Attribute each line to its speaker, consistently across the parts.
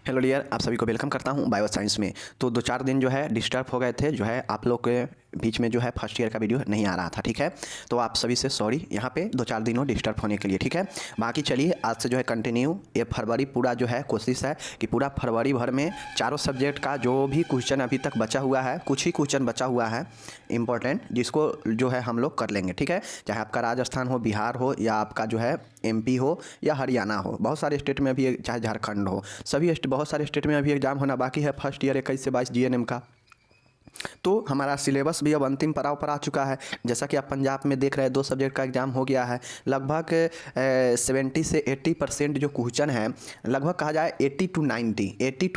Speaker 1: Hello dear, आप सभी को वेलकम करता हूं बायो साइंस में। तो 2-4 दिन जो है डिस्टर्ब हो गए थे, जो है आप लोग के बीच में जो है फर्स्ट ईयर का वीडियो नहीं आ रहा था, ठीक है। तो आप सभी से सॉरी यहाँ पे 2-4 दिनों डिस्टर्ब होने के लिए, ठीक है। बाकी चलिए आज से जो है कंटिन्यू ये फरवरी पूरा जो है कोशिश है कि पूरा फरवरी भर में चारों सब्जेक्ट का जो भी क्वेश्चन अभी तक बचा हुआ है, कुछ ही क्वेश्चन बचा हुआ है इंपॉर्टेंट, जिसको जो है हम लोग कर लेंगे, ठीक है। चाहे आपका राजस्थान हो, बिहार हो, या आपका जो है MP हो या हरियाणा हो, बहुत सारे स्टेट में अभी, चाहे झारखंड हो, सभी बहुत सारे स्टेट में अभी एग्जाम होना बाकी है फर्स्ट ईयर 21 से 22 GNM का। तो हमारा सिलेबस भी अब अंतिम पड़ाव पर आ चुका है। जैसा कि आप पंजाब में देख रहे हैं 2 सब्जेक्ट का एग्जाम हो गया है। लगभग 70 से 80% जो क्वेश्चन है, लगभग कहा जाए 80 to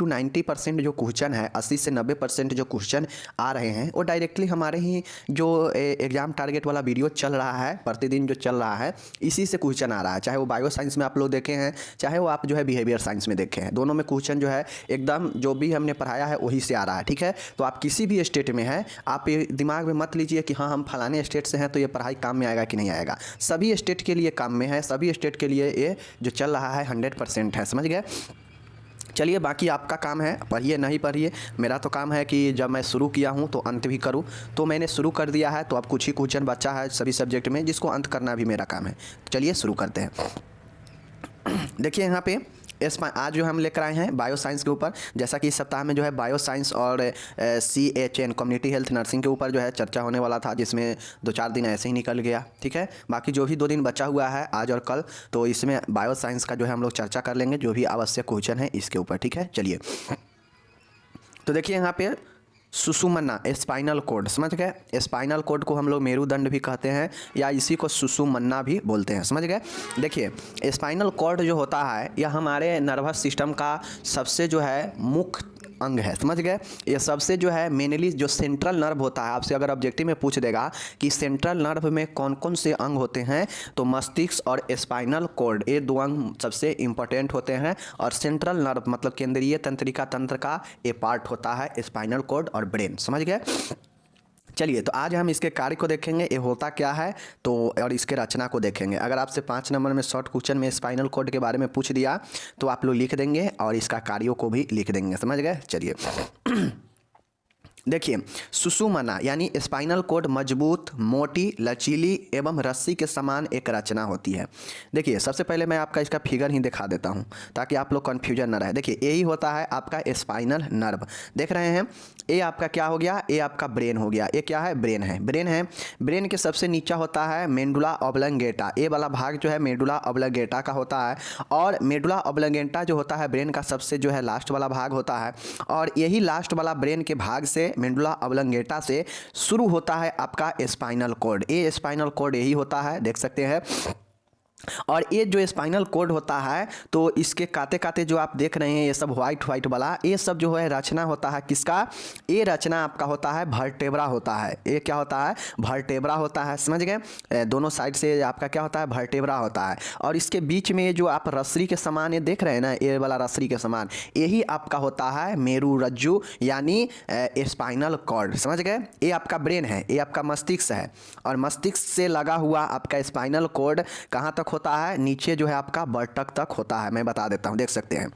Speaker 1: 90% जो क्वेश्चन है, 80 से 90% जो क्वेश्चन आ रहे हैं वो डायरेक्टली हमारे ही जो एग्जाम टारगेट वाला वीडियो चल रहा है, प्रतिदिन जो चल रहा है, इसी से क्वेश्चन आ रहा है। चाहे वो बायो साइंस में आप लोग देखे हैं, चाहे वो आप जो है बिहेवियर साइंस में देखे हैं, दोनों में क्वेश्चन जो है एकदम जो भी हमने पढ़ाया है वही से आ रहा है, ठीक है। तो आप किसी भी स्टेट में है, आप ये दिमाग में मत लीजिए कि हाँ हम फलाने स्टेट से हैं तो ये पढ़ाई काम में आएगा कि नहीं आएगा। सभी स्टेट के लिए काम में है, सभी स्टेट के लिए ये जो चल रहा है 100% है, समझ गए। चलिए बाकी आपका काम है, पढ़िए नहीं पढ़िए। मेरा तो काम है कि जब मैं शुरू किया हूँ तो अंत भी करूँ। तो मैंने शुरू कर दिया है, तो अब कुछ ही क्वेश्चन बचा है सभी सब्जेक्ट में, जिसको अंत करना भी मेरा काम है। चलिए शुरू करते हैं। देखिए यहाँ पे आज जो हम लेकर आए हैं बायो साइंस के ऊपर, जैसा कि इस सप्ताह में जो है बायो साइंस और CHN कम्युनिटी हेल्थ नर्सिंग के ऊपर जो है चर्चा होने वाला था, जिसमें 2-4 दिन ऐसे ही निकल गया, ठीक है। बाकी जो भी 2 दिन बचा हुआ है आज और कल, तो इसमें बायो साइंस का जो है हम लोग चर्चा कर लेंगे, जो भी आवश्यक क्वेश्चन है इसके ऊपर, ठीक है। चलिए तो देखिए यहाँ पे सुषुम्ना स्पाइनल कोड, समझ गए। स्पाइनल कोड को हम लोग मेरुदंड भी कहते हैं, या इसी को सुषुम्ना भी बोलते हैं, समझ गए। देखिए स्पाइनल कोड जो होता है यह हमारे नर्वस सिस्टम का सबसे जो है मुख्य अंग है, समझ गए। ये सबसे जो है मेनली जो सेंट्रल नर्व होता है, आपसे अगर ऑब्जेक्टिव में पूछ देगा कि सेंट्रल नर्व में कौन कौन से अंग होते हैं, तो मस्तिष्क और स्पाइनल कोड, ये 2 अंग सबसे इंपॉर्टेंट होते हैं। और सेंट्रल नर्व मतलब केंद्रीय तंत्रिका तंत्र का ये पार्ट होता है स्पाइनल कोड और ब्रेन, समझ गए। चलिए तो आज हम इसके कार्य को देखेंगे, ये होता क्या है, तो और इसके रचना को देखेंगे। अगर आपसे 5 नंबर में शॉर्ट क्वेश्चन में स्पाइनल कोड के बारे में पूछ दिया तो आप लोग लिख देंगे और इसका कार्यों को भी लिख देंगे, समझ गए। चलिए देखिए सुषुम्ना यानी स्पाइनल कोड मजबूत, मोटी, लचीली एवं रस्सी के समान एक रचना होती है। देखिए सबसे पहले मैं आपका इसका फिगर ही दिखा देता हूं ताकि आप लोग कन्फ्यूजन ना रहे। देखिए यही होता है आपका स्पाइनल नर्व, देख रहे हैं। ये आपका क्या हो गया, ये आपका ब्रेन हो गया। ये क्या है, ब्रेन है, ब्रेन है। ब्रेन के सबसे नीचा होता है मेडुला ऑब्लंगेटा, ये वाला भाग जो है मेडुला ऑब्लंगेटा का होता है। और मेडुला ऑब्लंगेटा जो होता है ब्रेन का सबसे जो है लास्ट वाला भाग होता है। और यही लास्ट वाला ब्रेन के भाग से, मेडुला ऑब्लंगेटा से शुरू होता है आपका स्पाइनल कोड। ये स्पाइनल कोड यही होता है, देख सकते हैं। और ये जो स्पाइनल कोड होता है, तो इसके काते काते जो आप देख रहे हैं ये सब व्हाइट वाला, ये सब जो है रचना होता है किसका, ये रचना आपका होता है वर्टेब्रा होता है। ये क्या होता है, वर्टेब्रा होता है, समझ गए। दोनों साइड से आपका क्या होता है, वर्टेब्रा होता है। और इसके बीच में ये जो आप रस्सी के समान ये देख रहे हैं ना, ये वाला रस्सी के समान, यही आपका होता है मेरुरज्जु यानी स्पाइनल कॉर्ड, समझ गए। ये आपका ब्रेन है, ये आपका मस्तिष्क है। और मस्तिष्क से लगा हुआ आपका स्पाइनल कॉर्ड कहाँ तक होता है, नीचे जो है आपका बटक तक होता है। मैं बता देता हूँ, देख सकते हैं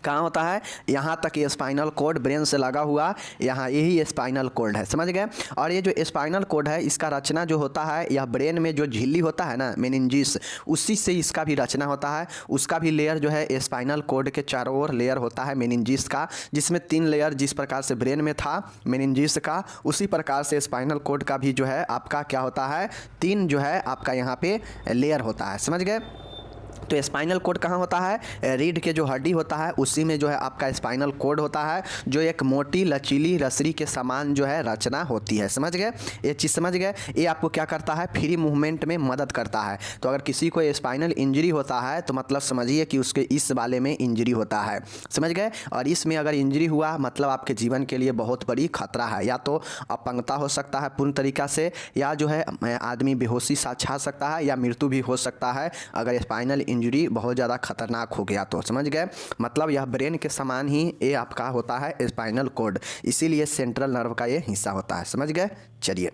Speaker 1: कहाँ होता है, यहाँ तक ये स्पाइनल कोड ब्रेन से लगा हुआ, यहाँ यही स्पाइनल कोड है, समझ गए। और ये जो स्पाइनल कोड है इसका रचना जो होता है, यह ब्रेन में जो झिल्ली होता है ना, मेनिंजिस, उसी से इसका भी रचना होता है। उसका भी लेयर जो है स्पाइनल कोड के चारों ओर लेयर होता है मेनिंजिस का, जिसमें 3 लेयर, जिस प्रकार से ब्रेन में था मेनिंजिस का, उसी प्रकार से स्पाइनल कोड का भी जो है आपका क्या होता है, 3 जो है आपका यहाँ पे लेयर होता है, समझ गए। तो स्पाइनल कोड कहाँ होता है, रीढ़ के जो हड्डी होता है उसी में जो है आपका स्पाइनल कोड होता है, जो एक मोटी लचीली रस्सी के समान जो है रचना होती है, समझ गए। ये चीज़ समझ गए। ये आपको क्या करता है, फ्री मूवमेंट में मदद करता है। तो अगर किसी को स्पाइनल इंजरी होता है तो मतलब समझिए कि उसके इस वाले में इंजरी होता है, समझ गए। और इसमें अगर इंजरी हुआ मतलब आपके जीवन के लिए बहुत बड़ी खतरा है, या तो अपंगता हो सकता है पूर्ण तरीका से, या जो है आदमी बेहोशी सा छा सकता है, या मृत्यु भी हो सकता है अगर स्पाइनल इंजरी बहुत ज़्यादा खतरनाक हो गया तो, समझ गए। मतलब यह ब्रेन के समान ही ये आपका होता है स्पाइनल कोड, इसीलिए सेंट्रल नर्व का ये हिस्सा होता है, समझ गए। चलिए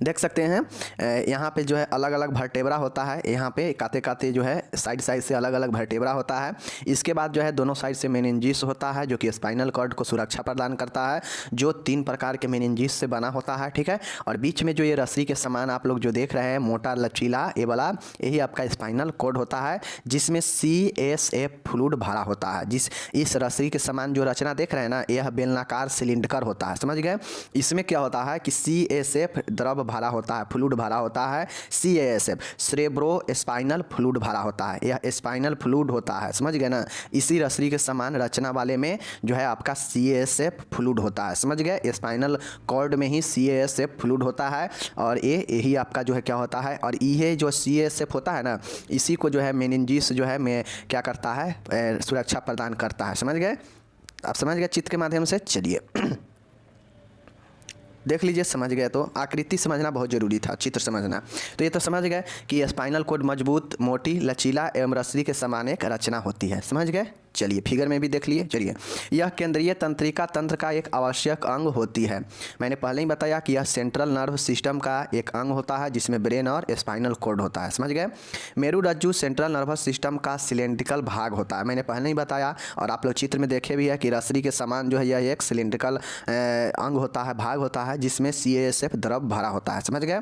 Speaker 1: देख सकते हैं यहाँ पे जो है अलग अलग वर्टेब्रा होता है, यहाँ पे काते काते जो है साइड साइड से अलग अलग वर्टेब्रा होता है। इसके बाद जो है दोनों साइड से मेनिंजिस होता है जो कि स्पाइनल कॉर्ड को सुरक्षा प्रदान करता है, जो 3 प्रकार के मेनिंजिस से बना होता है, ठीक है। और बीच में जो ये रस्सी के समान आप लोग जो देख रहे हैं मोटा लचीला ये वाला, यही आपका स्पाइनल कॉर्ड होता है जिसमें CSF फ्लूइड भरा होता है। इस रस्सी के समान जो रचना देख रहे हैं ना, यह बेलनाकार सिलिंडर होता है, समझ गए। इसमें क्या होता है कि CSF द्रव भरा होता है, फ्लूइड भरा होता है, CSF सेरेब्रो स्पाइनल फ्लूइड भरा होता है, यह स्पाइनल फ्लूइड होता है, समझ गए ना। इसी रस्सी के समान रचना वाले में जो है आपका CSF फ्लूइड होता है, समझ गए। स्पाइनल कॉर्ड में ही CSF फ्लूइड होता है और यही आपका जो है क्या होता है, और ये जो CSF होता है ना, इसी को जो है मेनिंजिस जो है में क्या करता है, सुरक्षा प्रदान करता है, समझ गए। आप समझ गए चित्र के माध्यम से। चलिए देख लीजिए, समझ गए तो आकृति समझना बहुत ज़रूरी था, चित्र समझना। तो ये तो समझ गए कि स्पाइनल कॉर्ड मजबूत, मोटी, लचीला एवं रस्सी के समान एक रचना होती है, समझ गए। चलिए फिगर में भी देख लिए। चलिए, यह केंद्रीय तंत्रिका तंत्र का एक आवश्यक अंग होती है। मैंने पहले ही बताया कि यह सेंट्रल नर्व सिस्टम का एक अंग होता है जिसमें ब्रेन और स्पाइनल कॉर्ड होता है, समझ गए। मेरुरज्जु सेंट्रल नर्वस सिस्टम का सिलेंड्रिकल भाग होता है, मैंने पहले ही बताया और आप लोग चित्र में देखे भी है कि रस्सी के समान जो है यह एक सिलेंड्रिकल अंग होता है, भाग होता है जिसमें CSF द्रव भरा होता है, समझ गए।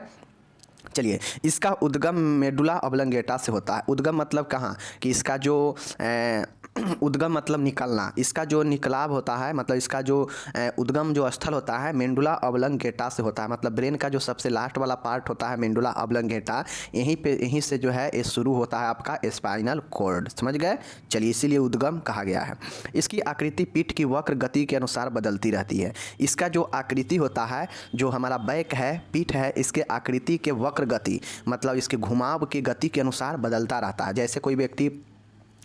Speaker 1: चलिए, इसका उद्गम मेडुला ऑब्लंगेटा से होता है। उद्गम मतलब कहाँ, कि इसका जो उद्गम मतलब निकलना, इसका जो निकलाव होता है, मतलब इसका जो उद्गम जो स्थल होता है मेडुला ऑब्लंगेटा से होता है। मतलब ब्रेन का जो सबसे लास्ट वाला पार्ट होता है मेडुला ऑब्लंगेटा, यहीं से जो है ये शुरू होता है आपका स्पाइनल कॉर्ड, समझ गए। चलिए, इसीलिए उद्गम कहा गया है। इसकी आकृति पीठ की वक्र गति के अनुसार बदलती रहती है। इसका जो आकृति होता है, जो हमारा बैक है, पीठ है, इसके आकृति के वक्र गति मतलब इसके घुमाव की गति के अनुसार बदलता रहता है। जैसे कोई व्यक्ति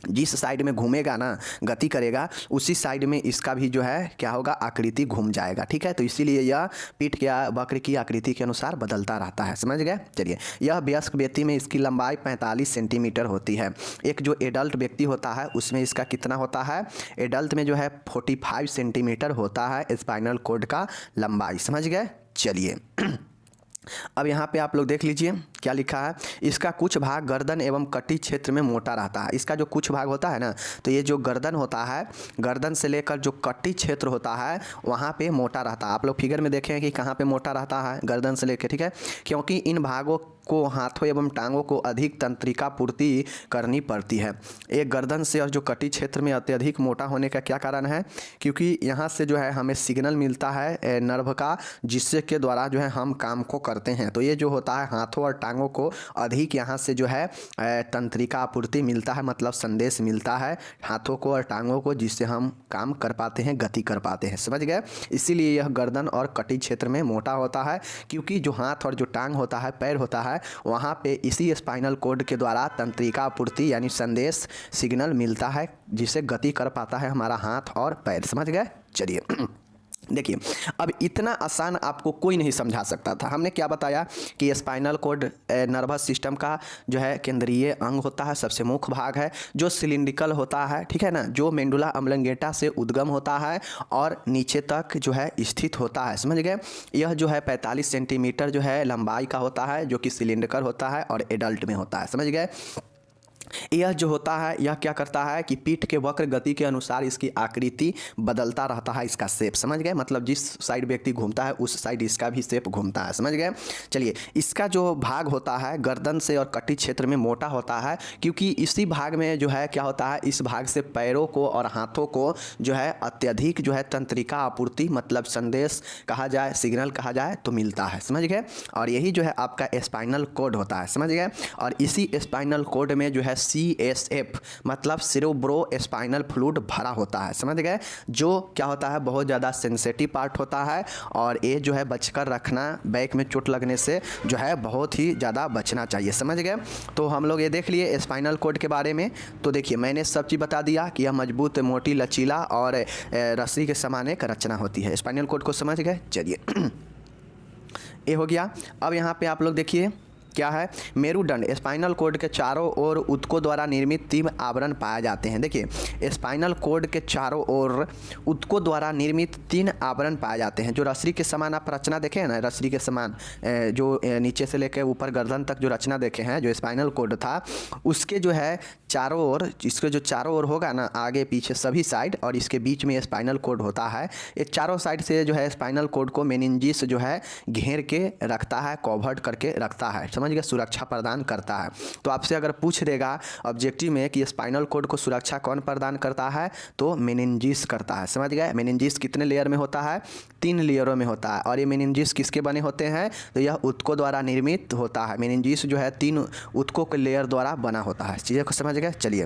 Speaker 1: जिस साइड में घूमेगा ना, गति करेगा, उसी साइड में इसका भी जो है क्या होगा, आकृति घूम जाएगा, ठीक है। तो इसीलिए यह पीठ के वक्र की आकृति के अनुसार बदलता रहता है, समझ गए। चलिए, यह वयस्क व्यक्ति में इसकी लंबाई 45 सेंटीमीटर होती है। एक जो एडल्ट व्यक्ति होता है उसमें इसका कितना होता है, एडल्ट में जो है 45 सेंटीमीटर होता है स्पाइनल कॉर्ड का लंबाई, समझ गए। चलिए अब यहाँ पे आप लोग देख लीजिए क्या लिखा है। इसका कुछ भाग गर्दन एवं कटी क्षेत्र में मोटा रहता है। इसका जो कुछ भाग होता है ना, तो ये जो गर्दन होता है, गर्दन से लेकर जो कटी क्षेत्र होता है वहाँ पे मोटा रहता है। आप लोग फिगर में देखें कि कहाँ पे मोटा रहता है, गर्दन से लेकर, ठीक है। क्योंकि इन भागों को हाथों एवं टांगों को अधिक तंत्रिका पूर्ति करनी पड़ती है। एक गर्दन से और जो कटी क्षेत्र में अत्यधिक मोटा होने का क्या कारण है, क्योंकि यहाँ से जो है हमें सिग्नल मिलता है नर्व का, जिससे के द्वारा जो है हम काम को करते हैं। तो ये जो होता है हाथों और टांगों को अधिक यहाँ से जो है तंत्रिका आपूर्ति मिलता है, मतलब संदेश मिलता है हाथों को और टांगों को, जिससे हम काम कर पाते हैं, गति कर पाते हैं, समझ गए। इसीलिए यह गर्दन और कटी क्षेत्र में मोटा होता है, क्योंकि जो हाथ और जो टांग होता है, पैर होता है, वहाँ पे इसी स्पाइनल कॉर्ड के द्वारा तंत्रिका आपूर्ति यानी संदेश सिग्नल मिलता है, जिससे गति कर पाता है हमारा हाथ और पैर, समझ गए। चलिए देखिए, अब इतना आसान आपको कोई नहीं समझा सकता था। हमने क्या बताया कि स्पाइनल कॉर्ड नर्वस सिस्टम का जो है केंद्रीय अंग होता है, सबसे मुख्य भाग है, जो सिलिंड्रिकल होता है, ठीक है ना, जो मेडुला ऑब्लंगेटा से उद्गम होता है और नीचे तक जो है स्थित होता है, समझ गए। यह जो है 45 सेंटीमीटर जो है लंबाई का होता है, जो कि सिलिंड्रिकल होता है और एडल्ट में होता है, समझ गए। यह जो होता है, यह क्या करता है कि पीठ के वक्र गति के अनुसार इसकी आकृति बदलता रहता है, इसका शेप, समझ गए। मतलब जिस साइड व्यक्ति घूमता है उस साइड इसका भी शेप घूमता है, समझ गए। चलिए, इसका जो भाग होता है गर्दन से और कटी क्षेत्र में मोटा होता है, क्योंकि इसी भाग में जो है क्या होता है, इस भाग से पैरों को और हाथों को जो है अत्यधिक जो है तंत्रिका आपूर्ति, मतलब संदेश कहा जाए, सिग्नल कहा जाए तो मिलता है, समझ गए। और यही जो है आपका स्पाइनल कॉर्ड होता है, समझ गए। और इसी स्पाइनल कॉर्ड में जो है CSF मतलब सेरेब्रो स्पाइनल फ्लूइड भरा होता है, समझ गए। जो क्या होता है, बहुत ज़्यादा सेंसिटिव पार्ट होता है और ये जो है बचकर रखना, बैक में चोट लगने से जो है बहुत ही ज़्यादा बचना चाहिए, समझ गए। तो हम लोग ये देख लिए स्पाइनल कॉर्ड के बारे में। तो देखिए, मैंने सब चीज़ बता दिया कि यह मजबूत, मोटी, लचीला और रस्सी के समान एक रचना होती है। स्पाइनल कॉर्ड को समझ गए। चलिए ये हो गया। अब यहाँ पे आप लोग देखिए क्या है, मेरुदंड स्पाइनल कॉर्ड के चारों ओर ऊतकों द्वारा निर्मित 3 आवरण पाए जाते हैं। देखिए स्पाइनल कॉर्ड के चारों ओर ऊतकों द्वारा निर्मित 3 आवरण पाए जाते हैं। जो रस्सी के समान आप रचना देखे हैं ना, रस्सी के समान जो नीचे से लेकर ऊपर गर्दन तक जो रचना देखे हैं, जो स्पाइनल कॉर्ड था उसके जो है चारों ओर, इसके जो चारों ओर होगा ना, आगे पीछे सभी साइड, और इसके बीच में स्पाइनल कॉर्ड होता है। ये चारों साइड से जो है स्पाइनल कॉर्ड को मेनिंजिस जो है घेर के रखता है, कवर्ड करके रखता है, समझ गए, सुरक्षा प्रदान करता है। तो आपसे अगर पूछ देगा ऑब्जेक्टिव में कि स्पाइनल कॉर्ड को सुरक्षा कौन प्रदान करता है, तो मेनिंजिस करता है, समझ गए। मेनिंजिस कितने लेयर में होता है, 3 लेयरों में होता है। और ये मेनिंजिस किसके बने होते हैं, तो यह ऊतकों द्वारा निर्मित होता है। मेनिंजिस जो है 3 ऊतकों के लेयर द्वारा बना होता है। चीज़ें को समझ गए। चलिए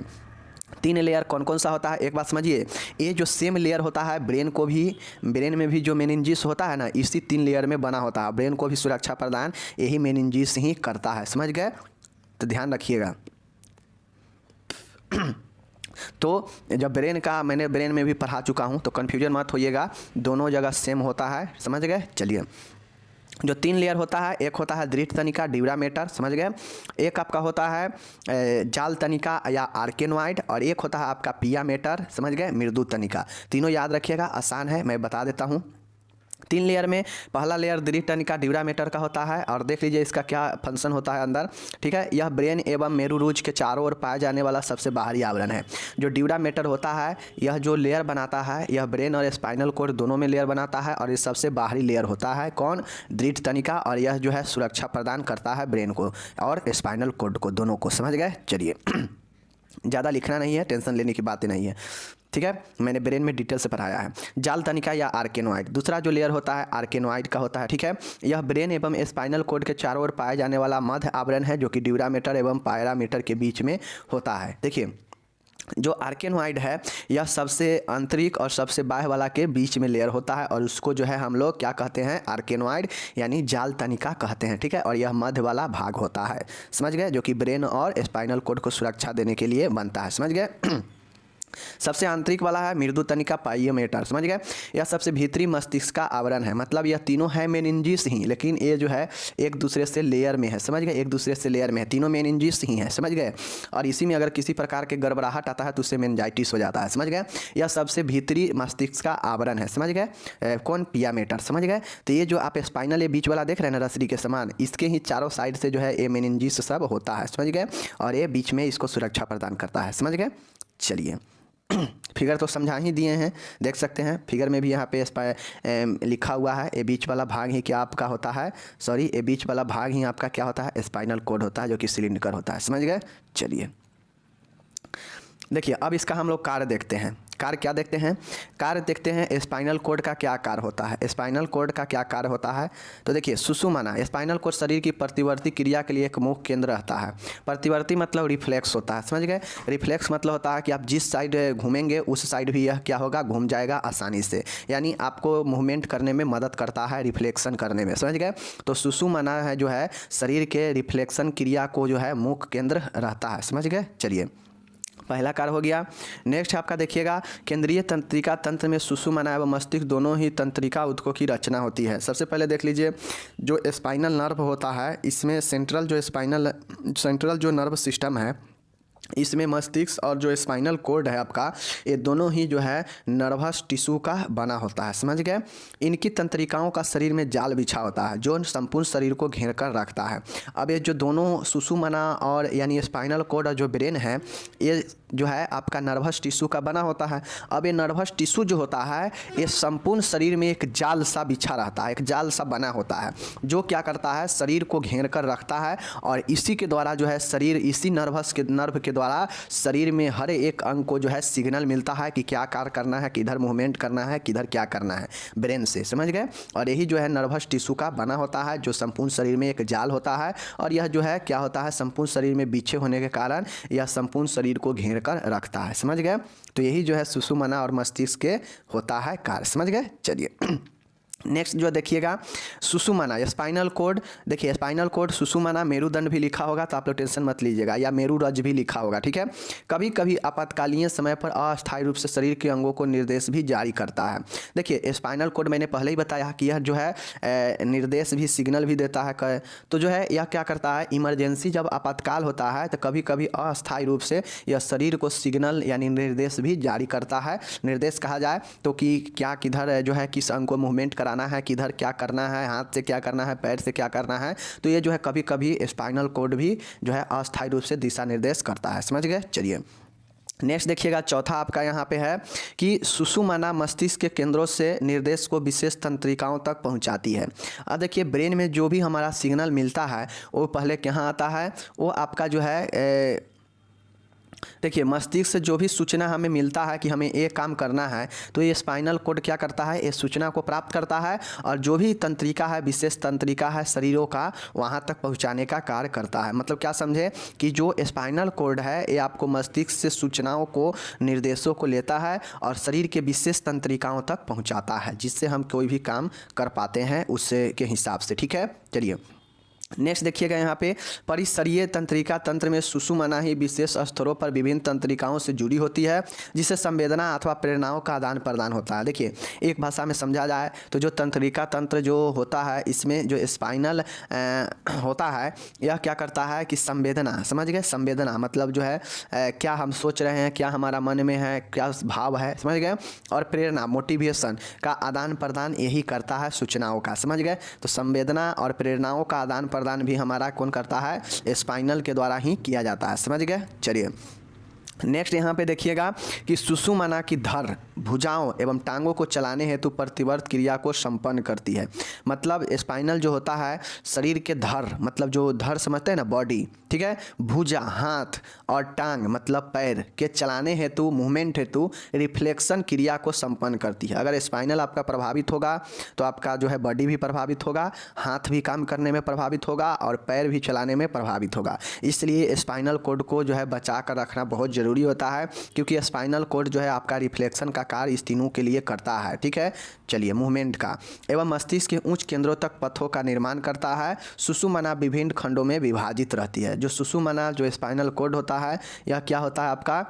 Speaker 1: 3 लेयर कौन कौन सा होता है एक बात समझिए। ये जो सेम लेयर होता है ब्रेन में भी जो मेनिंजिस होता है ना, इसी 3 लेयर में बना होता है। ब्रेन को भी सुरक्षा प्रदान यही मेनिंजिस ही करता है, समझ गए, तो ध्यान रखिएगा। तो जब मैंने ब्रेन में भी पढ़ा चुका हूँ, तो कन्फ्यूजन मत होइएगा, दोनों जगह सेम होता है, समझ गए। चलिए जो 3 लेयर होता है, एक होता है दृढ़ तनिका ड्यूरामेटर, समझ गए, एक आपका होता है जाल तनिका या आर्केनोइड, और एक होता है आपका पिया मेटर, समझ गए, मृदु तनिका। तीनों याद रखिएगा, आसान है, मैं बता देता हूँ। 3 लेयर में पहला लेयर दृढ़ तनिका ड्यूरामेटर का होता है, और देख लीजिए इसका क्या फंक्शन होता है अंदर, ठीक है। यह ब्रेन एवं मेरुरुज के चारों ओर पाए जाने वाला सबसे बाहरी आवरण है। जो ड्यूरामेटर होता है, यह जो लेयर बनाता है, यह ब्रेन और स्पाइनल कॉर्ड दोनों में लेयर बनाता है, और ये सबसे बाहरी लेयर होता है कौन, दृढ़ तनिका, और यह जो है सुरक्षा प्रदान करता है ब्रेन को और स्पाइनल कॉर्ड को, दोनों को, समझ गए। चलिए ज़्यादा लिखना नहीं है, टेंशन लेने की बातें नहीं है, ठीक है, मैंने ब्रेन में डिटेल से पढ़ाया है। जाल तनिका या आर्केनोइड, दूसरा जो लेयर होता है आर्केनोइड का होता है, ठीक है। यह ब्रेन एवं स्पाइनल कॉर्ड के चारों ओर पाए जाने वाला मध्य आवरण है, जो कि ड्यूरामेटर एवं पायरामीटर के बीच में होता है। देखिए जो आर्केनोइड है, यह सबसे आंतरिक और सबसे बाह्य वाला के बीच में लेयर होता है, और उसको जो है हम लोग क्या कहते हैं, आर्केनोइड यानी जाल तनिका कहते हैं, ठीक है। और यह मध्य वाला भाग होता है, समझ गए, जो कि ब्रेन और स्पाइनल कॉर्ड को सुरक्षा देने के लिए बनता है, समझ गए। सबसे आंतरिक वाला है मृदु तनिका पाइयोमेटर, समझ गए, यह सबसे भीतरी मस्तिष्क का आवरण है। मतलब यह तीनों है मेनिंजिस ही, लेकिन ये जो है एक दूसरे से लेयर में है, समझ गए, एक दूसरे से लेयर में है, तीनों मेनिंजिस ही हैं, समझ गए। और इसी में अगर किसी प्रकार के गड़बड़ाहट आता है तो उससे मेनिंजाइटिस हो जाता है, समझ गए। यह सबसे भीतरी मस्तिष्क का आवरण है, समझ गए, कौन, पियामेटर, समझ गए। तो ये जो आप स्पाइनल ये बीच वाला देख रहे हैं ना रस्सी के समान, इसके ही चारों साइड से जो है ये मेनिंजिस सब होता है, समझ गए, और ये बीच में इसको सुरक्षा प्रदान करता है, समझ गए। चलिए फिगर तो समझा ही दिए हैं, देख सकते हैं फिगर में भी यहाँ पे लिखा हुआ है। ये बीच वाला भाग ही क्या आपका होता है, सॉरी, ये बीच वाला भाग ही आपका क्या होता है, स्पाइनल कॉर्ड होता है, जो कि सिलिंडर होता है, समझ गए। चलिए देखिए अब इसका हम लोग कार्य देखते हैं। कार्य क्या देखते हैं, कार्य देखते हैं स्पाइनल कॉर्ड का क्या कार्य होता है। स्पाइनल कॉर्ड का क्या कार्य होता है, तो देखिए सुषुम्ना, स्पाइनल कॉर्ड शरीर की प्रतिवर्ती क्रिया के लिए एक मुख्य केंद्र रहता है। प्रतिवर्ती मतलब रिफ्लेक्स होता है, समझ गए। रिफ्लेक्स मतलब होता है कि आप जिस साइड घूमेंगे उस साइड भी यह क्या होगा, घूम जाएगा आसानी से, यानी आपको मूवमेंट करने में मदद करता है, रिफ्लेक्शन करने में, समझ गए। तो सुषुम्ना है जो है शरीर के रिफ्लेक्शन क्रिया को जो है मुख्य केंद्र रहता है, समझ गए। चलिए पहला कार्य हो गया। नेक्स्ट आपका देखिएगा केंद्रीय तंत्रिका तंत्र में सुषुम्ना एवं मस्तिष्क दोनों ही तंत्रिका ऊतकों की रचना होती है। सबसे पहले देख लीजिए जो स्पाइनल नर्व होता है, इसमें सेंट्रल जो नर्व सिस्टम है, इसमें मस्तिष्क और जो स्पाइनल कॉर्ड है आपका, ये दोनों ही जो है नर्वस टिश्यू का बना होता है, समझ गए। इनकी तंत्रिकाओं का शरीर में जाल बिछा होता है जो संपूर्ण शरीर को घेर कर रखता है। अब ये जो दोनों सुषुम्ना और यानी स्पाइनल कॉर्ड और जो ब्रेन है, ये जो है आपका नर्वस टिश्यू का बना होता है। अब ये नर्वस टिश्यू जो होता है, ये संपूर्ण शरीर में एक जाल सा बिछा रहता है, एक जाल सा बना होता है, जो क्या करता है, शरीर को घेर कर रखता है, और इसी के द्वारा जो है शरीर, इसी नर्व के द्वारा शरीर में हर एक अंग को जो है सिग्नल मिलता है कि क्या कार्य करना है, किधर मूवमेंट करना है, किधर क्या करना है, ब्रेन से, समझ गए। और यही जो है नर्वस टिश्यू का बना होता है, जो संपूर्ण शरीर में एक जाल होता है, और यह जो है क्या होता है, संपूर्ण शरीर में बिछे होने के कारण यह संपूर्ण शरीर को घेर कर रखता है, समझ गए। तो यही जो है सुषुम्ना और मस्तिष्क के होता है कार्य, समझ गए। चलिए नेक्स्ट जो देखिएगा सुषुम्ना स्पाइनल कोड, देखिए स्पाइनल कोड सुषुम्ना मेरुदंड भी लिखा होगा तो आप लोग टेंशन मत लीजिएगा, या मेरुरज भी लिखा होगा, ठीक है। कभी कभी आपातकालीन समय पर अस्थायी रूप से शरीर के अंगों को निर्देश भी जारी करता है। देखिए स्पाइनल कोड मैंने पहले ही बताया कि यह जो है निर्देश भी, सिग्नल भी देता है। तो जो है यह क्या करता है, इमरजेंसी जब आपातकाल होता है तो कभी कभी अस्थायी रूप से यह शरीर को सिग्नल यानी निर्देश भी जारी करता है। निर्देश कहा जाए तो कि क्या किधर जो है किस अंग को मूवमेंट कराना है, किधर क्या करना है, हाथ से क्या करना है, पैर से क्या करना है। तो ये जो है कभी कभी स्पाइनल कोड भी जो है अस्थायी रूप से दिशा निर्देश करता है। समझ गए। चलिए नेक्स्ट देखिएगा, चौथा आपका यहाँ पे है कि सुषुम्ना मस्तिष्क के केंद्रों से निर्देश को विशेष तंत्रिकाओं तक पहुँचाती है। अब देखिए ब्रेन में जो भी हमारा सिग्नल मिलता है वो पहले कहाँ आता है, वो आपका जो है देखिए मस्तिष्क से जो भी सूचना हमें मिलता है कि हमें ये काम करना है तो ये स्पाइनल कोड क्या करता है, ये सूचना को प्राप्त करता है और जो भी तंत्रिका है, विशेष तंत्रिका है शरीरों का, वहाँ तक पहुँचाने का कार्य करता है। मतलब क्या समझे कि जो स्पाइनल कोड है ये आपको मस्तिष्क से सूचनाओं को, निर्देशों को लेता है और शरीर के विशेष तंत्रिकाओं तक पहुँचाता है, जिससे हम कोई भी काम कर पाते हैं उससे के हिसाब से, ठीक है। चलिए नेक्स्ट देखिएगा यहाँ पे परिसरीय तंत्रिका तंत्र में सुषुम्ना ही विशेष स्तरों पर विभिन्न तंत्रिकाओं से जुड़ी होती है, जिससे संवेदना अथवा प्रेरणाओं का आदान प्रदान होता है। देखिए एक भाषा में समझा जाए तो जो तंत्रिका तंत्र जो होता है इसमें जो स्पाइनल होता है यह क्या करता है कि संवेदना, समझ गए, संवेदना मतलब जो है क्या हम सोच रहे हैं, क्या हमारा मन में है, क्या भाव है, समझ गए, और प्रेरणा, मोटिवेशन का आदान प्रदान यही करता है सूचनाओं का। समझ गए। तो संवेदना और प्रेरणाओं का आदान प्रदान भी हमारा कौन करता है, स्पाइनल के द्वारा ही किया जाता है। समझ गए। चलिए नेक्स्ट यहाँ पे देखिएगा कि सुषुम्ना की धड़ भुजाओं एवं टांगों को चलाने हेतु प्रतिवर्त क्रिया को संपन्न करती है। मतलब स्पाइनल जो होता है शरीर के धड़, मतलब जो धड़ समझते हैं ना, बॉडी, ठीक है, भुजा हाथ और टांग मतलब पैर के चलाने हेतु, मूवमेंट हेतु रिफ्लेक्शन क्रिया को संपन्न करती है। अगर स्पाइनल आपका प्रभावित होगा तो आपका जो है बॉडी भी प्रभावित होगा, हाथ भी काम करने में प्रभावित होगा और पैर भी चलाने में प्रभावित होगा। इसलिए स्पाइनल कोड को जो है बचा कर रखना बहुत जरूरी होता है, क्योंकि स्पाइनल कोड जो है आपका रिफ्लेक्शन का कार्य इस तीनों के लिए करता है, ठीक है। चलिए मूवमेंट का एवं मस्तिष्क के उच्च केंद्रों तक पथों का निर्माण करता है। सुषुम्ना विभिन्न खंडों में विभाजित रहती है। जो सुषुम्ना जो स्पाइनल कोड होता है यह क्या होता है आपका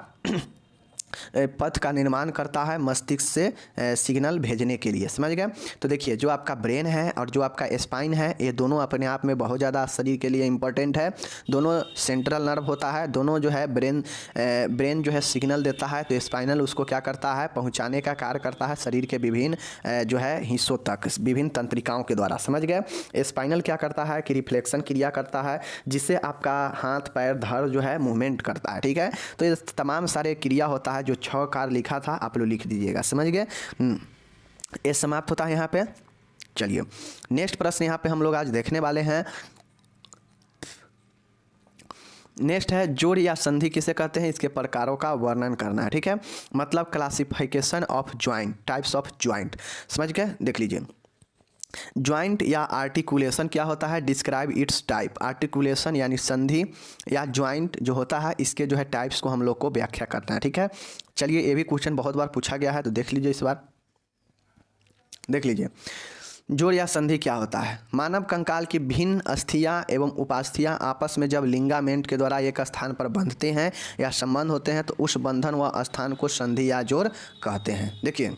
Speaker 1: पथ का निर्माण करता है मस्तिष्क से सिग्नल भेजने के लिए। समझ गए। तो देखिए जो आपका ब्रेन है और जो आपका स्पाइन है ये दोनों अपने आप में बहुत ज़्यादा शरीर के लिए इम्पोर्टेंट है। दोनों सेंट्रल नर्व होता है, दोनों जो है ब्रेन जो है सिग्नल देता है तो स्पाइनल उसको क्या करता है, पहुंचाने का कार्य करता है शरीर के विभिन्न जो है हिस्सों तक, विभिन्न तंत्रिकाओं के द्वारा। समझ गए। स्पाइनल क्या करता है कि रिफ्लेक्शन क्रिया करता है, जिससे आपका हाथ पैर धड़ जो है मूवमेंट करता है, ठीक है। तो ये तमाम सारे क्रिया होता है, जो 6 कार्य लिखा था आप लोग लिख दीजिएगा। समझ गए। ये समाप्त होता है यहाँ पे। चलिए नेक्स्ट प्रश्न यहाँ पे हम लोग आज देखने वाले हैं। नेक्स्ट है जोड़ या संधि किसे कहते हैं, इसके प्रकारों का वर्णन करना है, ठीक है। मतलब classification of joint, types of joint. समझ गए। देख लीजिए ज्वाइंट या आर्टिकुलेशन क्या होता है, डिस्क्राइब इट्स टाइप। आर्टिकुलेशन यानी संधि या ज्वाइंट जो होता है इसके जो है टाइप्स को हम लोग को व्याख्या करना है, ठीक है। चलिए ये भी क्वेश्चन बहुत बार पूछा गया है तो देख लीजिए, इस बार देख लीजिए जोड़ या संधि क्या होता है। मानव कंकाल की भिन्न अस्थियां एवं उपास्थियां आपस में जब लिंगामेंट के द्वारा एक स्थान पर बंधते हैं या संबंध होते हैं तो उस बंधन व स्थान को संधि या जोड़ कहते हैं। देखिए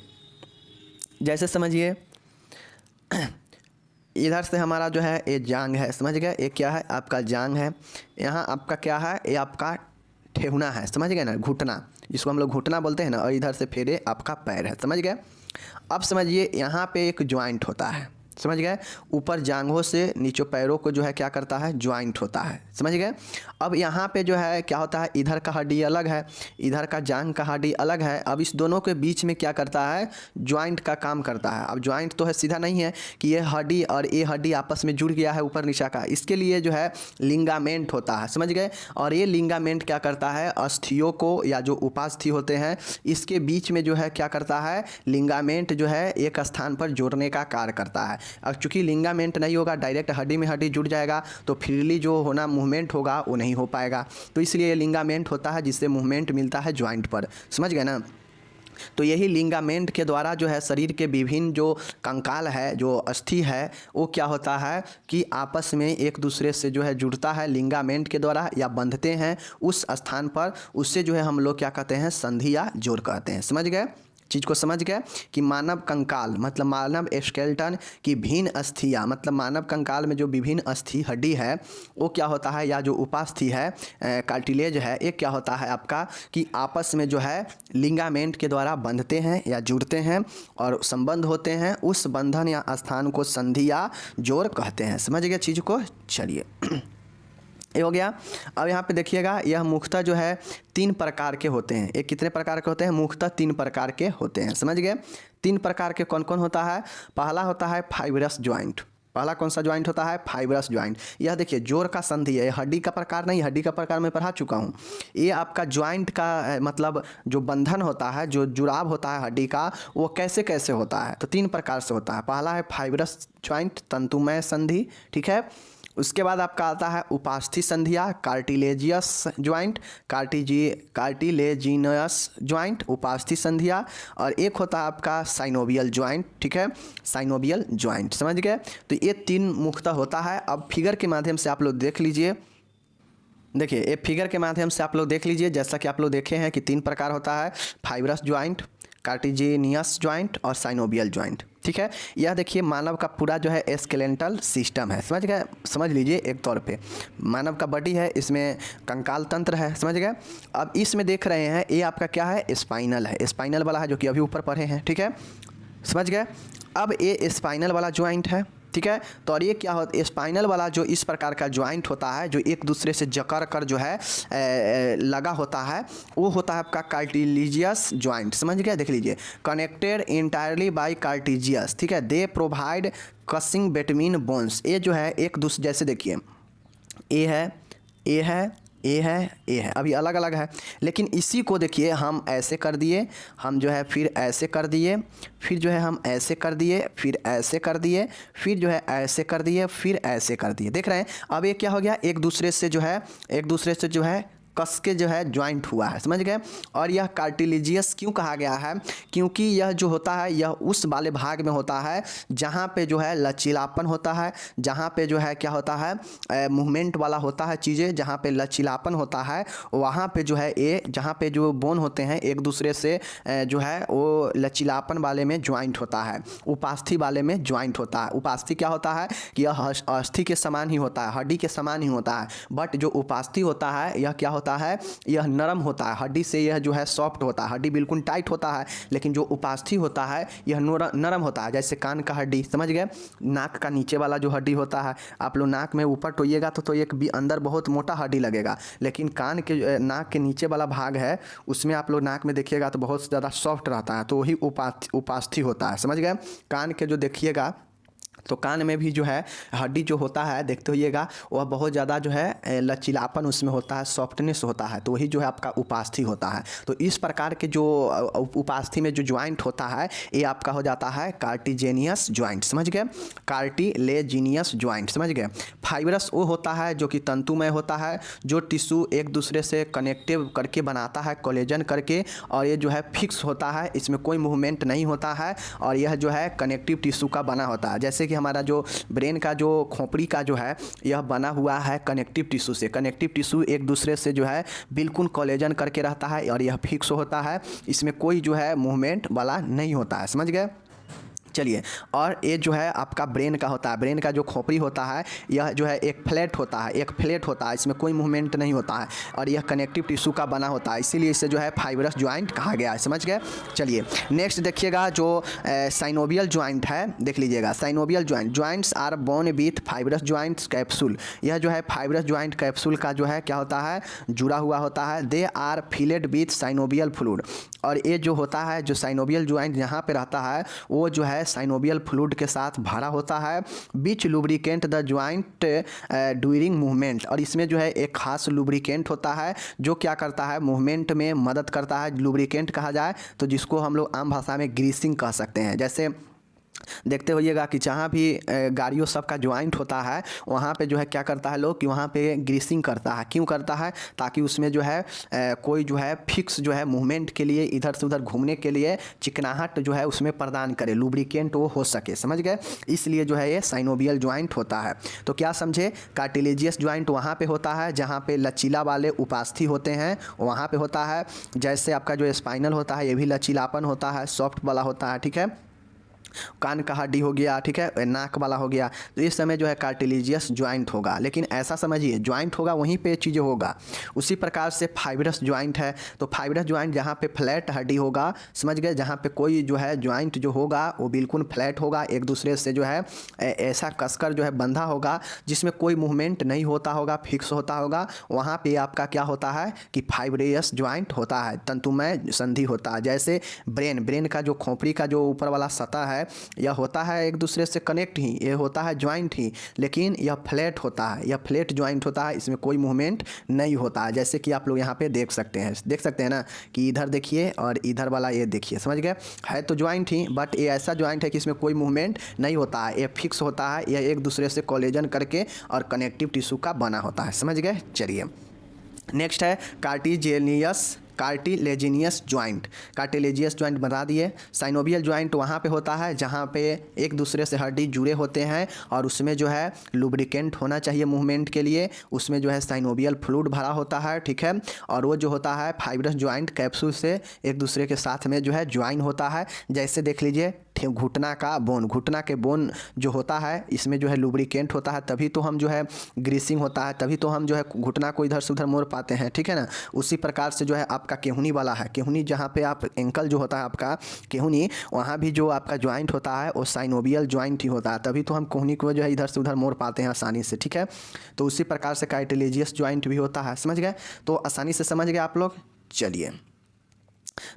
Speaker 1: जैसे समझिए इधर से हमारा जो है ये जांग है, समझ गए, ये क्या है आपका जांग है, यहाँ आपका क्या है, ये आपका ठेहुना है, समझ गए ना, घुटना जिसको हम लोग घुटना बोलते हैं ना, और इधर से फिर ये आपका पैर है। समझ गए। अब समझिए यहाँ पे एक ज्वाइंट होता है, समझ गए, ऊपर जांघों से नीचे पैरों को जो है क्या करता है, ज्वाइंट होता है। समझ गए। अब यहाँ पे जो है क्या होता है, इधर का हड्डी अलग है, इधर का जांघ का हड्डी अलग है। अब इस दोनों के बीच में क्या करता है, ज्वाइंट का काम करता है। अब ज्वाइंट तो है सीधा नहीं है कि ये हड्डी और ये हड्डी आपस में जुड़ गया है ऊपर नीचा का, इसके लिए जो है लिंगामेंट होता है। समझ गए। और ये लिंगामेंट क्या करता है, अस्थियों को या जो उपास्थि होते हैं इसके बीच में जो है क्या करता है, लिंगामेंट जो है एक स्थान पर जोड़ने का कार्य करता है। अब चूंकि लिंगामेंट नहीं होगा, डायरेक्ट हड्डी में हड्डी जुड़ जाएगा तो फ्रीली जो होना मूवमेंट होगा वो नहीं हो पाएगा। तो इसलिए लिंगामेंट होता है जिससे मूवमेंट मिलता है ज्वाइंट पर। समझ गए ना। तो यही लिंगामेंट के द्वारा जो है शरीर के विभिन्न जो कंकाल है, जो अस्थि है, वो क्या होता है कि आपस में एक दूसरे से जो है जुड़ता है लिंगामेंट के द्वारा या बंधते हैं उस स्थान पर। उससे जो है हम लोग क्या कहते हैं, संधि या जोड़ कहते हैं। समझ गए, चीज़ को समझ गए कि मानव कंकाल मतलब मानव स्केलेटन की भिन्न अस्थियाँ, मतलब मानव कंकाल में जो विभिन्न अस्थि हड्डी है वो क्या होता है, या जो उपास्थि है कार्टिलेज है, एक क्या होता है आपका कि आपस में जो है लिंगामेंट के द्वारा बंधते हैं या जुड़ते हैं और संबंध होते हैं। उस बंधन या स्थान को संधि या जोड़ कहते हैं। समझ गए चीज़ को। चलिए ये हो गया। अब यहाँ पे देखिएगा, यह मुख्यतः जो है 3 प्रकार के होते हैं। ये कितने प्रकार के होते हैं, मुख्यतः 3 प्रकार के होते हैं। समझ गए, 3 प्रकार के कौन कौन होता है। पहला होता है फाइब्रस ज्वाइंट। पहला कौन सा ज्वाइंट होता है, फाइब्रस ज्वाइंट। यह देखिए जोड़ का संधि है, हड्डी का प्रकार नहीं, हड्डी का प्रकार मैं पढ़ा चुका हूँ। ये आपका ज्वाइंट का मतलब जो बंधन होता है, जो जुड़ाव होता है हड्डी का, वो कैसे कैसे होता है, तो 3 प्रकार से होता है। पहला है फाइब्रस ज्वाइंट, तंतुमय संधि, ठीक है। उसके बाद आपका आता है उपास्थि Sandhiya, cartilaginous joint, cartilaginous joint, उपास्थि संधिया। और एक होता है आपका साइनोवियल ज्वाइंट, ठीक है, साइनोवियल ज्वाइंट। समझ गए, तो ये 3 मुख्यतः होता है। अब फिगर के माध्यम से आप लोग देख लीजिए। देखिए ये फिगर के माध्यम से आप लोग देख लीजिए, जैसा कि आप लोग देखे हैं कि 3 प्रकार होता है, फाइब्रस ज्वाइंट, कार्टिलेजियस ज्वाइंट और साइनोवियल ज्वाइंट, ठीक है। यह देखिए मानव का पूरा जो है स्केलेटल सिस्टम है। समझ गए, समझ लीजिए एक तौर पे मानव का बॉडी है, इसमें कंकाल तंत्र है। समझ गए। अब इसमें देख रहे हैं ये आपका क्या है, स्पाइनल है, स्पाइनल वाला है जो कि अभी ऊपर पढ़े हैं, ठीक है, समझ गए। अब ये स्पाइनल वाला ज्वाइंट है, ठीक है। तो और ये क्या होता, स्पाइनल वाला जो इस प्रकार का ज्वाइंट होता है, जो एक दूसरे से जकड़ कर जो है लगा होता है, वो होता है आपका कार्टिलेजियस ज्वाइंट। समझ गया, देख लीजिए, कनेक्टेड इंटायरली बाय कार्टिलेजियस, ठीक है। They provide causing between bones. ये जो है एक दूसरे, जैसे देखिए ए है, ए है, ए है, ए है, अभी अलग अलग है, लेकिन इसी को देखिए हम ऐसे कर दिए, हम जो है फिर ऐसे कर दिए, फिर जो है हम ऐसे कर दिए, फिर ऐसे कर दिए, फिर जो है ऐसे कर दिए, फिर ऐसे कर दिए। देख रहे हैं, अब ये क्या हो गया, एक दूसरे से जो है कस के जो है ज्वाइंट हुआ है। समझ गए। और यह कार्टिलेजियस क्यों कहा गया है, क्योंकि यह जो होता है यह उस वाले भाग में होता है जहाँ पे जो है लचीलापन होता है, जहाँ पे जो है क्या होता है मूवमेंट वाला होता है चीज़ें, जहाँ पे लचीलापन होता है वहाँ पे जो है ये, जहाँ पे जो बोन होते हैं एक दूसरे से जो है वो लचीलापन वाले में ज्वाइंट होता है, उपास्थि वाले में ज्वाइंट होता है। उपास्थि क्या होता है कि यह अस्थि के समान ही होता है, हड्डी के समान ही होता है, बट जो उपास्थि होता है यह क्या होता है, यह नरम होता है, हड्डी से यह जो है सॉफ्ट होता है, हड्डी बिल्कुल टाइट होता है। लेकिन जो उपास्थि होता है यह नरम होता है, जैसे कान का हड्डी, समझ गए। नाक का नीचे वाला जो हड्डी होता है, आप लोग नाक में ऊपर टोइएगा तो एक भी अंदर बहुत मोटा हड्डी लगेगा, लेकिन कान के नाक के नीचे वाला भाग है उसमें आप लोग नाक में देखिएगा तो बहुत ज़्यादा सॉफ्ट रहता है, तो वही उपास्थि होता है। समझ गए। कान के जो देखिएगा तो कान में भी जो है हड्डी जो होता है देखते होइएगा वह बहुत ज़्यादा जो है लचीलापन उसमें होता है, सॉफ्टनेस होता है, तो वही जो है आपका उपास्थि होता है। तो इस प्रकार के जो उपास्थि में जो ज्वाइंट होता है ये आपका हो जाता है कार्टिलेजियस ज्वाइंट। समझ गए, कार्टिलेजियस ज्वाइंट। समझ गए। फाइब्रस वो होता है जो कि तंतुमय होता है, जो टिश्यू एक दूसरे से कनेक्टिव करके बनाता है, कोलेजन करके, और ये जो है फिक्स होता है, इसमें कोई मूवमेंट नहीं होता है, और यह जो है कनेक्टिव टिश्यू का बना होता है। जैसे कि हमारा जो ब्रेन का जो खोपड़ी का जो है यह बना हुआ है कनेक्टिव टिश्यू से, कनेक्टिव टिश्यू एक दूसरे से जो है बिल्कुल कोलेजन करके रहता है और यह फिक्स होता है, इसमें कोई जो है मूवमेंट वाला नहीं होता है। समझ गए। चलिए, और ये जो है आपका ब्रेन का होता है, ब्रेन का जो खोपड़ी होता है यह जो है एक फ्लैट होता है, एक फ्लैट होता है, इसमें कोई मूवमेंट नहीं होता है, और यह कनेक्टिव टिश्यू का बना होता है, इसीलिए इसे जो है फाइब्रस ज्वाइंट कहा गया है। समझ गए। चलिए नेक्स्ट देखिएगा, जो साइनोवियल ज्वाइंट है, देख लीजिएगा, synovial joints are bone with fibrous joints capsule. यह जो है फाइब्रस ज्वाइंट कैप्सूल का जो है क्या होता है, जुड़ा हुआ होता है। They are filled with synovial fluid. और ये जो होता है, जो साइनोवियल ज्वाइंट यहाँ पे रहता है वो जो है साइनोवियल फ्लूइड के साथ भरा होता है, which lubricant the joint during movement. और इसमें जो है एक खास लुब्रिकेंट होता है जो क्या करता है, मूवमेंट में मदद करता है। लुब्रिकेंट कहा जाए तो जिसको हम लोग आम भाषा में ग्रीसिंग कह सकते हैं। जैसे देखते होइएगा कि जहाँ भी गाड़ियों सब का ज्वाइंट होता है वहाँ पे जो है क्या करता है लोग कि वहाँ पे ग्रीसिंग करता है। क्यों करता है? ताकि उसमें जो है कोई जो है फिक्स जो है मूवमेंट के लिए, इधर से उधर घूमने के लिए चिकनाहट जो है उसमें प्रदान करे, लुब्रिकेंट वो हो सके, समझ गए? इसलिए जो है ये साइनोवियल ज्वाइंट होता है। तो क्या समझे? कार्टिलेजियस ज्वाइंट वहाँ पे होता है जहाँ पे लचीला वाले उपास्थि होते हैं, वहाँ पे होता है। जैसे आपका जो स्पाइनल होता है ये भी लचीलापन होता है, सॉफ्ट वाला होता है, ठीक है। कान का हड्डी हो गया, ठीक है, नाक वाला हो गया, तो इस समय जो है कार्टिलेजियस ज्वाइंट होगा। लेकिन ऐसा समझिए ज्वाइंट होगा वहीं पे चीज़ें होगा। उसी प्रकार से फाइब्रस ज्वाइंट है, तो फाइब्रस ज्वाइंट जहाँ पे फ्लैट हड्डी होगा, समझ गए, जहाँ पे कोई जो है ज्वाइंट जो होगा वो बिल्कुल फ्लैट होगा, एक दूसरे से जो है ऐसा कसकर जो है बंधा होगा जिसमें कोई मूवमेंट नहीं होता होगा, फिक्स होता होगा, वहाँ पे आपका क्या होता है कि फाइब्रियस ज्वाइंट होता है, तंतुमय संधि होता है। जैसे ब्रेन का जो खोपड़ी का जो ऊपर वाला सतह है यह होता है एक दूसरे से कनेक्ट ही, ये होता है ज्वाइंट ही, लेकिन यह फ्लैट होता है, यह फ्लैट ज्वाइंट होता है, इसमें कोई मूवमेंट नहीं होता है। जैसे कि आप लोग यहाँ पे देख सकते हैं ना कि इधर देखिए और इधर वाला ये देखिए, समझ गए, है तो ज्वाइंट ही, बट ये ऐसा ज्वाइंट है कि इसमें कोई मूवमेंट नहीं होता है, ये फिक्स होता है, यह एक दूसरे से कोलेजन करके और कनेक्टिव टिश्यू का बना होता है, समझ गए। चलिए नेक्स्ट है कार्टिलेजिनियस ज्वाइंट। कार्टिलेजियस ज्वाइंट बता दिए। साइनोवियल ज्वाइंट वहाँ पे होता है जहाँ पे एक दूसरे से हड्डी जुड़े होते हैं और उसमें जो है लुब्रिकेंट होना चाहिए मूवमेंट के लिए, उसमें जो है साइनोवियल फ्लूइड भरा होता है, ठीक है। और वो जो होता है फाइब्रस ज्वाइंट कैप्सूल से एक दूसरे के साथ में जो है ज्वाइन होता है। जैसे देख लीजिए घुटना के बोन जो होता है इसमें जो है लुब्रिकेंट होता है, तभी तो हम जो है ग्रीसिंग होता है, तभी तो हम जो है घुटना को इधर से उधर मोड़ पाते हैं, ठीक है ना। उसी प्रकार से जो है आपका केहुनी वाला है, केहुनी जहाँ पे आप एंकल जो होता है आपका केहुनी, वहाँ भी जो आपका ज्वाइंट होता है वो साइनोवियल ज्वाइंट ही होता है, तभी तो हम केहुनी को जो है इधर से उधर मोड़ पाते हैं आसानी से, ठीक है। तो उसी प्रकार से कार्टिलेजियस ज्वाइंट भी होता है, समझ गए, तो आसानी से समझ गए आप लोग। चलिए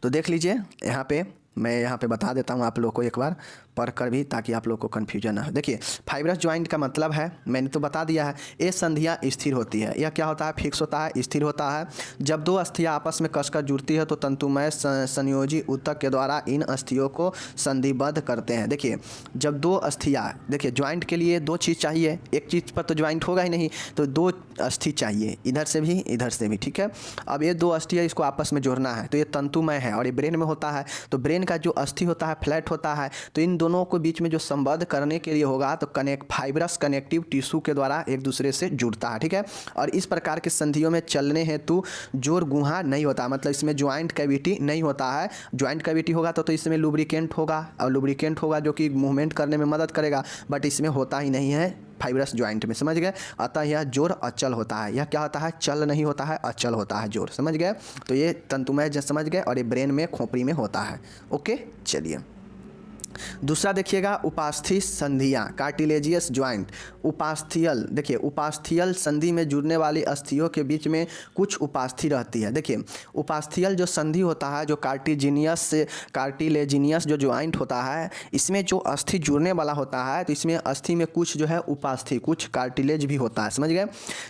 Speaker 1: तो देख लीजिए यहाँ पे, मैं यहाँ पे बता देता हूँ आप लोग को एक बार पढ़ कर भी, ताकि आप लोग को कन्फ्यूजन ना हो। देखिए फाइब्रस ज्वाइंट का मतलब है, मैंने तो बता दिया है, ये संधियाँ स्थिर होती है। यह क्या होता है? फिक्स होता है, स्थिर होता है। जब दो अस्थियाँ आपस में कसकर जुड़ती है तो तंतुमय संयोजी ऊतक के द्वारा इन अस्थियों को संधिबद्ध करते हैं। देखिए जब दो अस्थियाँ, देखिए ज्वाइंट के लिए दो चीज़ चाहिए, एक चीज़ पर तो ज्वाइंट होगा ही नहीं, तो दो अस्थि चाहिए, इधर से भी इधर से भी, ठीक है। अब ये दो अस्थियाँ इसको आपस में जोड़ना है, तो ये तंतुमय है और ये ब्रेन में होता है, तो ब्रेन का जो अस्थि होता है फ्लैट होता है, तो इन दोनों को बीच में जो संबद्ध करने के लिए होगा तो फाइब्रस कनेक्टिव टिश्यू के द्वारा एक दूसरे से जुड़ता है, ठीक है। और इस प्रकार के संधियों में चलने हेतु जोड़ गुहा नहीं होता, मतलब इसमें ज्वाइंट कैविटी नहीं होता है। ज्वाइंट कैविटी होगा तो इसमें लुब्रिकेंट होगा, और लुब्रिकेंट होगा जो कि मूवमेंट करने में मदद करेगा, बट इसमें होता ही नहीं है फाइब्रस ज्वाइंट में, समझ गए। अतः यह जोड़ अचल होता है, यह क्या होता है? चल नहीं होता है, अचल होता है जोड़, समझ गए। तो ये तंतुमय समझ गए, और ये ब्रेन में खोपड़ी में होता है, ओके। चलिए दूसरा देखिएगा उपास्थि संधियाँ, कार्टिलेजियस ज्वाइंट। उपास्थियल, देखिए उपास्थियल संधि में जुड़ने वाली अस्थियों के बीच में कुछ उपास्थि रहती है। देखिए उपास्थियल जो संधि होता है, जो कार्टिलेजिनियस जो ज्वाइंट होता है, इसमें जो अस्थि जुड़ने वाला होता है, तो इसमें अस्थि में कुछ जो है उपास्थि, कुछ कार्टिलेज भी होता है, समझ गए।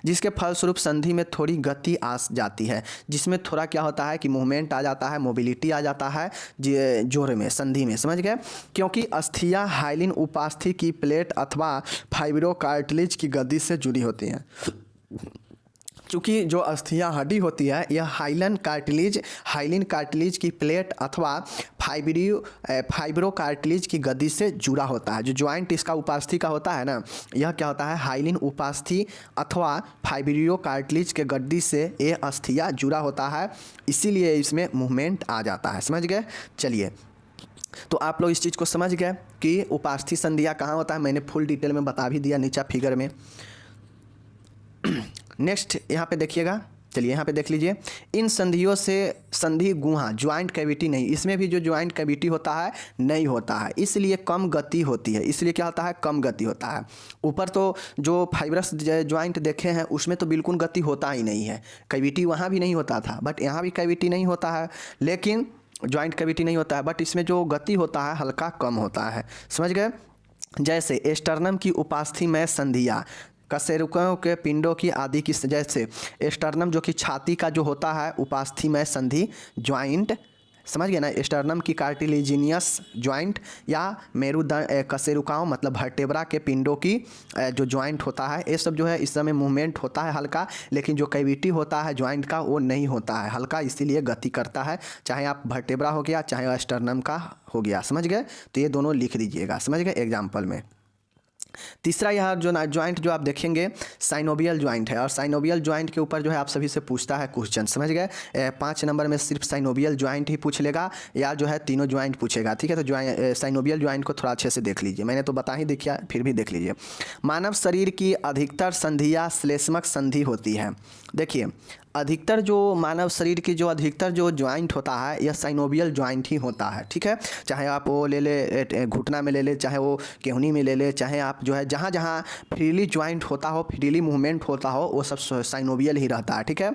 Speaker 1: जिसके फलस्वरूप संधि में थोड़ी गति आ जाती है, जिसमें थोड़ा क्या होता है कि मूवमेंट आ जाता है, मोबिलिटी आ जाता है जोड़ में, संधि में, समझ गए। क्योंकि अस्थियां हाइलिन उपास्थि की प्लेट अथवा फाइब्रो कार्टिलेज की गद्दी से जुड़ी होती हैं। चूँकि जो अस्थियां हड्डी होती है यह हाइलिन कार्टिलेज की प्लेट अथवा फाइब्रो कार्टिलेज की गद्दी से जुड़ा होता है। जो ज्वाइंट इसका उपास्थि का होता है ना, यह क्या होता है? हाइलिन उपास्थि अथवा फाइब्रो कार्टिलेज के गद्दी से ये अस्थियां जुड़ा होता है, इसीलिए इसमें मूवमेंट आ जाता है, समझ गए। चलिए तो आप लोग इस चीज़ को समझ गए कि उपास्थि संधियाँ कहाँ होता है, मैंने फुल डिटेल में बता भी दिया नीचे फिगर में। नेक्स्ट यहाँ पे देखिएगा, चलिए यहाँ पे देख लीजिए, इन संधियों से संधि गुहा, ज्वाइंट कैविटी नहीं, इसमें भी जो ज्वाइंट कैविटी होता है नहीं होता है, इसलिए कम गति होती है। इसलिए क्या होता है? कम गति होता है। ऊपर तो जो फाइब्रस ज्वाइंट देखे हैं उसमें तो बिल्कुल गति होता ही नहीं है, कैविटी वहाँ भी नहीं होता था, बट यहाँ भी कैविटी नहीं होता है, लेकिन ज्वाइंट कैविटी नहीं होता है, बट इसमें जो गति होता है हल्का कम होता है, समझ गए। जैसे एस्टर्नम की उपास्थि में संधियाँ, कशेरुकों के पिंडों की आदि की, जैसे एस्टर्नम जो कि छाती का जो होता है उपास्थि में संधि ज्वाइंट समझ गए ना। स्टर्नम की कार्टिलेजिनियस जॉइंट या मेरुदंड कशेरुकाओं मतलब वर्टेब्रा के पिंडों की जो जॉइंट होता है, ये सब जो है इस समय मूवमेंट होता है हल्का, लेकिन जो कैविटी होता है जॉइंट का वो नहीं होता है हल्का, इसीलिए गति करता है, चाहे आप वर्टेब्रा हो गया चाहे स्टर्नम का हो गया। समझ गए, तो ये दोनों लिख दीजिएगा, समझ गए एग्जाम्पल में। तीसरा यह जो जॉइंट जो आप देखेंगे साइनोवियल जॉइंट है, और साइनोवियल जॉइंट के ऊपर जो है आप सभी से पूछता है क्वेश्चन, समझ गए। 5 नंबर में सिर्फ साइनोवियल जॉइंट ही पूछ लेगा या जो है तीनों जॉइंट पूछेगा, ठीक है। तो साइनोवियल जॉइंट को थोड़ा अच्छे से देख लीजिए, मैंने तो बता ही दिया फिर भी देख लीजिए। मानव शरीर की अधिकतर संधियाँ श्लेष्मक संधि होती है। देखिए अधिकतर जो मानव शरीर की जो अधिकतर जो जॉइंट होता है यह साइनोवियल जॉइंट ही होता है, ठीक है। चाहे आप वो ले ले घुटना में ले ले, चाहे वो केहनी में ले ले, चाहे आप जो है जहाँ जहाँ फ्रीली जॉइंट होता हो, फ्रीली मूवमेंट होता हो, वो सब साइनोवियल ही रहता है, ठीक है।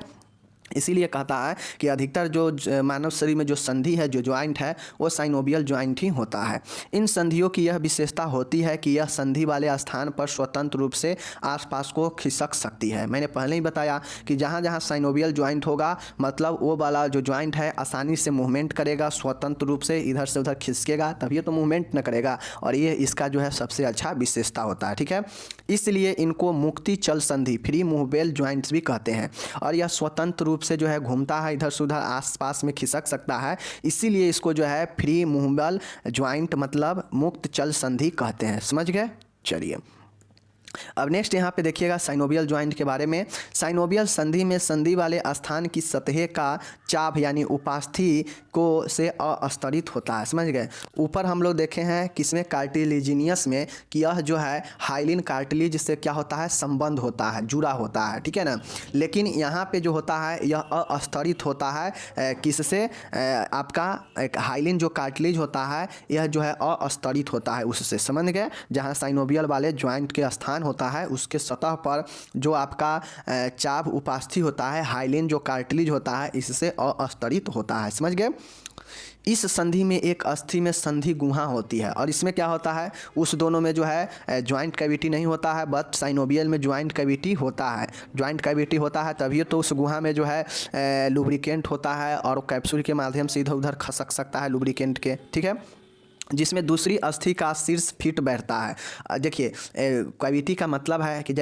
Speaker 1: इसीलिए कहता है कि अधिकतर जो मानव शरीर में जो संधि है, जो जॉइंट है, वो साइनोवियल जॉइंट ही होता है। इन संधियों की यह विशेषता होती है कि यह संधि वाले स्थान पर स्वतंत्र रूप से आसपास को खिसक सकती है। मैंने पहले ही बताया कि जहाँ जहाँ साइनोवियल जॉइंट होगा मतलब वो वाला जो जॉइंट है आसानी से मूवमेंट करेगा, स्वतंत्र रूप से इधर से उधर खिसकेगा, तभी तो मूवमेंट न करेगा, और ये इसका जो है सबसे अच्छा विशेषता होता है, ठीक है। इसलिए इनको मुक्ति चल संधि फ्री मूवेबल जॉइंट्स भी कहते हैं, और यह स्वतंत्र रूप से जो है घूमता है, इधर से उधर आसपास में खिसक सकता है, इसीलिए इसको जो है फ्री मूवेबल जॉइंट मतलब मुक्त चल संधि कहते हैं, समझ गए। चलिए अब नेक्स्ट यहाँ पे देखिएगा साइनोवियल जॉइंट के बारे में। साइनोवियल संधि में संधि वाले स्थान की सतह का चाप यानी उपास्थि को से अस्तरित होता है, समझ गए। ऊपर हम लोग देखे हैं किसमें कार्टिलेजिनियस में कि यह जो है हाइलिन कार्टिलेज से क्या होता है संबंध होता है, जुड़ा होता है, ठीक है ना। लेकिन यहाँ पे जो होता है यह अस्तरित होता है किससे, आपका एक हाइलिन जो कार्टिलेज होता है यह जो है अस्तरित होता है उससे, समझ गए। जहाँ साइनोवियल वाले जॉइंट के स्थान होता है उसके सतह पर जो आपका चाप उपास्थि होता है, हाइलिन जो कार्टिलेज होता है, इससे अस्तरित होता है, समझ गए। इस संधि में एक अस्थि में संधि गुहा होती है, और इसमें क्या होता है उस दोनों में जो है जॉइंट कैविटी नहीं होता है, बट साइनोवियल में जॉइंट कैविटी होता है। जॉइंट कैविटी होता है तभी तो उस गुहा में जो है लुब्रिकेंट होता है, और कैप्सूल के माध्यम से इधर उधर खसक सकता है लुब्रिकेंट के, ठीक है, जिसमें दूसरी अस्थि का शीर्ष फिट बैठता है। देखिए कैविटी का मतलब है कि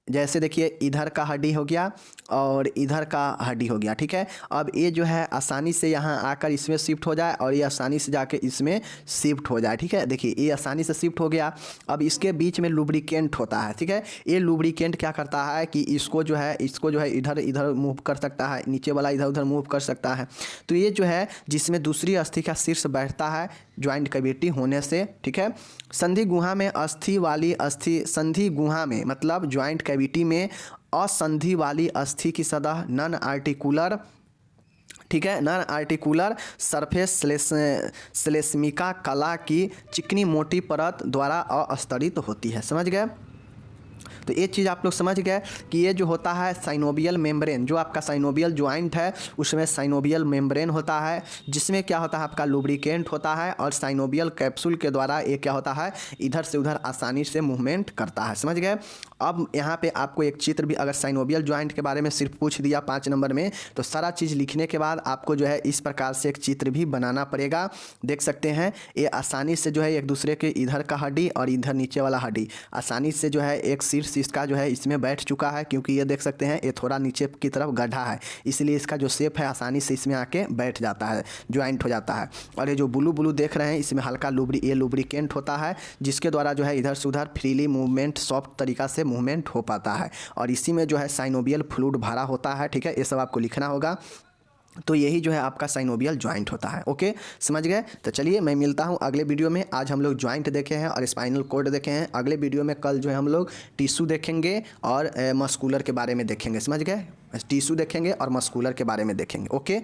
Speaker 1: जैसे देखिए इधर का हड्डी हो गया और इधर का हड्डी हो गया, ठीक है। अब ये जो है आसानी से यहाँ आकर इसमें शिफ्ट हो जाए और ये आसानी से जाके इसमें शिफ्ट हो जाए, ठीक है। देखिए ये आसानी से शिफ्ट हो गया, अब इसके बीच में लुब्रिकेंट होता है, ठीक है। ये लुब्रिकेंट क्या करता है कि इसको जो है इधर इधर मूव कर सकता है, नीचे वाला इधर उधर मूव कर सकता है। तो ये जो है जिसमें दूसरी अस्थि का शीर्ष बैठता है जॉइंट कैविटी होने से, ठीक है। संधि गुहा में संधि गुहा में मतलब जॉइंट कैविटी में असंधि वाली अस्थि की सतह नॉन आर्टिकुलर, ठीक है, नॉन आर्टिकुलर सरफेस श्लेष्मिका कला की चिकनी मोटी परत द्वारा अस्तरित होती है, समझ गए। तो ये चीज़ आप लोग समझ गए कि ये जो होता है साइनोवियल मेम्ब्रेन, जो आपका साइनोवियल जॉइंट है उसमें साइनोवियल मेम्ब्रेन होता है, जिसमें क्या होता है आपका लुब्रिकेंट होता है, और साइनोवियल कैप्सूल के द्वारा ये क्या होता है इधर से उधर आसानी से मूवमेंट करता है, समझ गए। अब यहाँ पे आपको एक चित्र भी, अगर साइनोवियल जॉइंट के बारे में सिर्फ पूछ दिया 5 नंबर में, तो सारा चीज़ लिखने के बाद आपको जो है इस प्रकार से एक चित्र भी बनाना पड़ेगा। देख सकते हैं ये आसानी से जो है एक दूसरे के इधर का हड्डी और इधर नीचे वाला हड्डी आसानी से जो है एक शीर्ष इसका जो है इसमें बैठ चुका है, क्योंकि ये देख सकते हैं ये थोड़ा नीचे की तरफ गड्ढा है, इसलिए इसका जो शेप है आसानी से इसमें आके बैठ जाता है, ज्वाइंट हो जाता है। और ये जो ब्लू ब्लू देख रहे हैं इसमें हल्का लुब्रिकेंट होता है, जिसके द्वारा जो है इधर से उधर फ्रीली मूवमेंट सॉफ्ट तरीका से मूवमेंट हो पाता है, और इसी में जो है साइनोवियल फ्लूइड भरा होता है, ठीक है। ये सब आपको लिखना होगा। तो यही जो है आपका साइनोवियल जॉइंट होता है, ओके, समझ गए। तो चलिए मैं मिलता हूँ अगले वीडियो में। आज हम लोग जॉइंट देखे हैं और स्पाइनल कॉर्ड देखे हैं, अगले वीडियो में कल जो है हम लोग टिश्यू देखेंगे और मस्कुलर के बारे में देखेंगे, समझ गए। टिश्यू देखेंगे और मस्कुलर के बारे में देखेंगे, ओके।